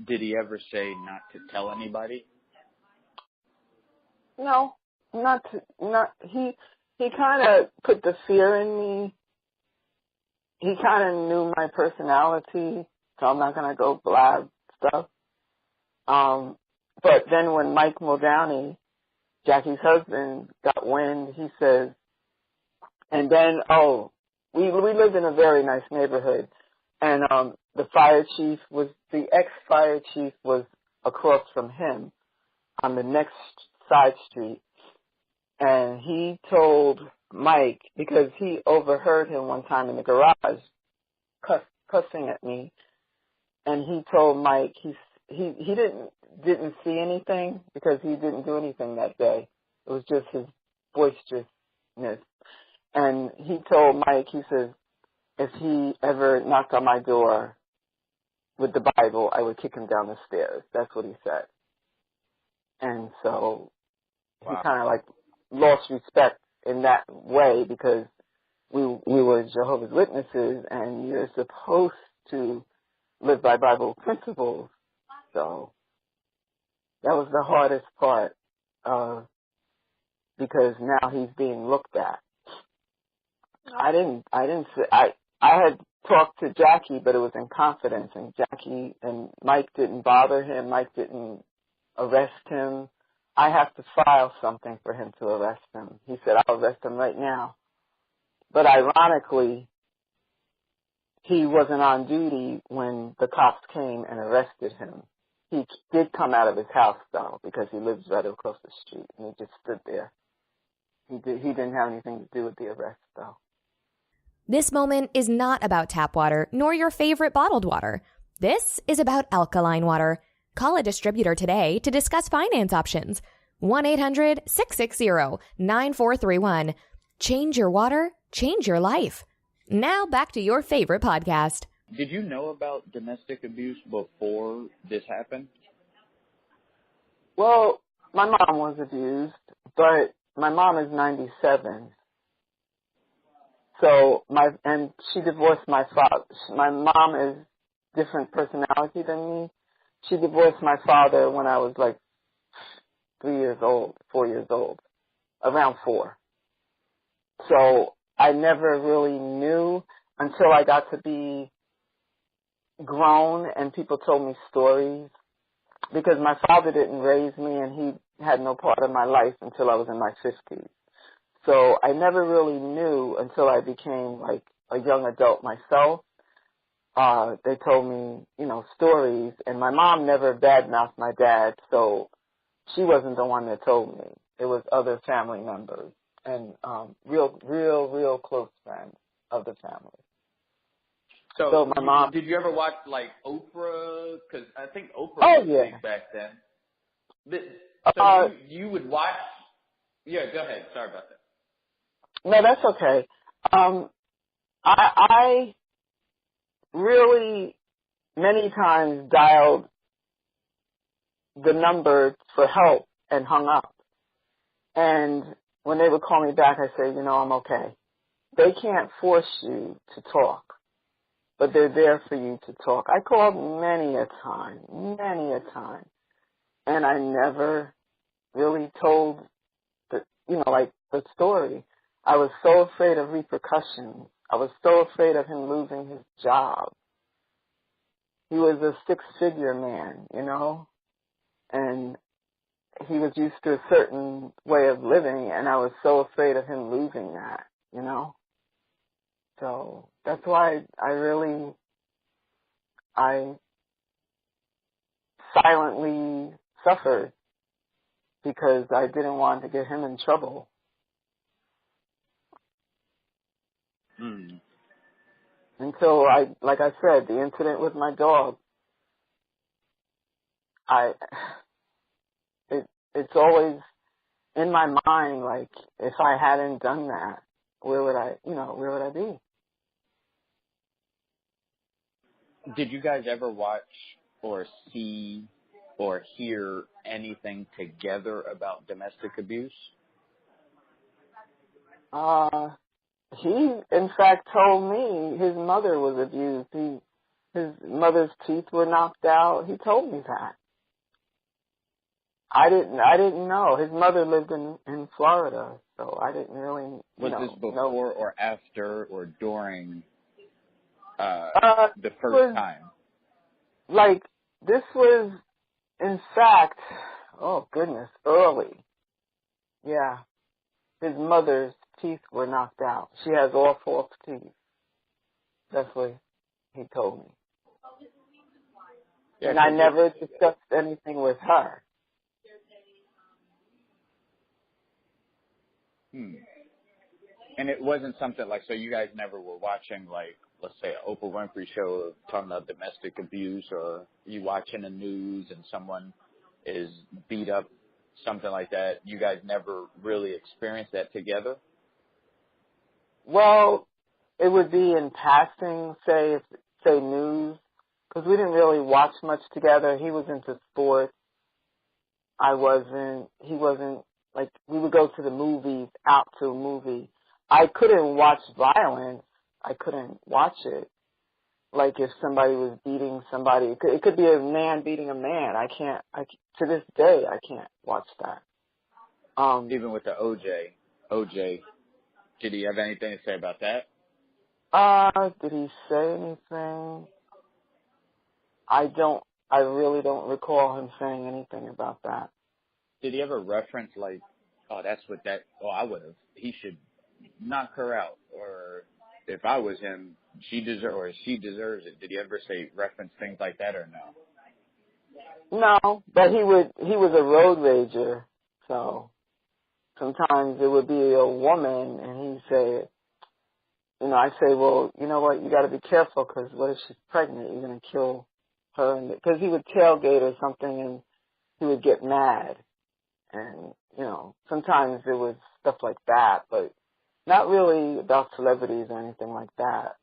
Did he ever say not to tell anybody? No, he kind of put the fear in me. He kind of knew my personality, so I'm not going to go blab stuff. But then when Mike Muldowney, Jackie's husband, got wind, he says, and then, we lived in a very nice neighborhood, and the ex-fire chief was across from him on the next side street, and he told Mike, because he overheard him one time in the garage cussing at me, and he told Mike he didn't see anything because he didn't do anything that day. It was just his boisterousness. And he told Mike, he says, if he ever knocked on my door with the Bible, I would kick him down the stairs. That's what he said. And so he kind of like lost respect in that way because we were Jehovah's Witnesses and you're supposed to live by Bible principles. So that was the hardest part because now he's being looked at. I had talked to Jackie, but it was in confidence, and Jackie and Mike didn't bother him. Mike didn't arrest him. I have to file something for him to arrest him. He said, I'll arrest him right now. But ironically, he wasn't on duty when the cops came and arrested him. He did come out of his house, though, because he lives right across the street, and he just stood there. He didn't have anything to do with the arrest, though. This moment is not about tap water nor your favorite bottled water. This is about alkaline water. Call a distributor today to discuss finance options. 1-800-660-9431. Change your water, change your life. Now back to your favorite podcast. Did you know about domestic abuse before this happened? Well, my mom was abused, but my mom is 97. So and she divorced my father. My mom is different personality than me. She divorced my father when I was like 4 years old, around 4. So I never really knew until I got to be grown and people told me stories, because my father didn't raise me and he had no part of my life until I was in my 50s. So I never really knew until I became like a young adult myself. They told me, stories, and my mom never badmouthed my dad, so she wasn't the one that told me. It was other family members and real close friends of the family. So my mom. Did you ever watch like Oprah? Because I think Oprah was big back then. So you would watch? Yeah, go ahead. Sorry about that. No, that's okay. I really many times dialed the number for help and hung up. And when they would call me back, I say, I'm okay. They can't force you to talk, but they're there for you to talk. I called many a time, and I never really told the story. I was so afraid of repercussions. I was so afraid of him losing his job. He was a 6-figure man, and he was used to a certain way of living, and I was so afraid of him losing that, So that's why I silently suffered, because I didn't want to get him in trouble. Until like I said, the incident with my dog, it's always in my mind, like, if I hadn't done that, where would I be? Did you guys ever watch or see or hear anything together about domestic abuse? He, in fact, told me his mother was abused. his mother's teeth were knocked out. He told me that. I didn't know. His mother lived in Florida, so I didn't really Was this before or after or during the first time? Like, this was, in fact, oh goodness, early. Yeah. His mother's teeth were knocked out. She has all false teeth. That's what he told me. Yeah, and I never discussed anything with her. And it wasn't something like, so you guys never were watching, like, let's say, an Oprah Winfrey show talking about domestic abuse, or you watching the news and someone is beat up, something like that. You guys never really experienced that together? Well, it would be in passing, say news, because we didn't really watch much together. He was into sports. I wasn't. He wasn't. Like, we would go to the movies, out to a movie. I couldn't watch violence. I couldn't watch it. Like, if somebody was beating somebody, it could be a man beating a man. To this day, I can't watch that. Even with the OJ, did he have anything to say about that? Did he say anything? I really don't recall him saying anything about that. Did he ever reference, like, I would have. He should knock her out. Or if I was him, she deserves it. Did he ever reference things like that or no? No, but he was a road rager. So sometimes it would be a woman and he'd say, I say, well, you know what, you got to be careful because what if she's pregnant? You're going to kill her. Because he would tailgate or something and he would get mad. And, sometimes it was stuff like that, but not really about celebrities or anything like that.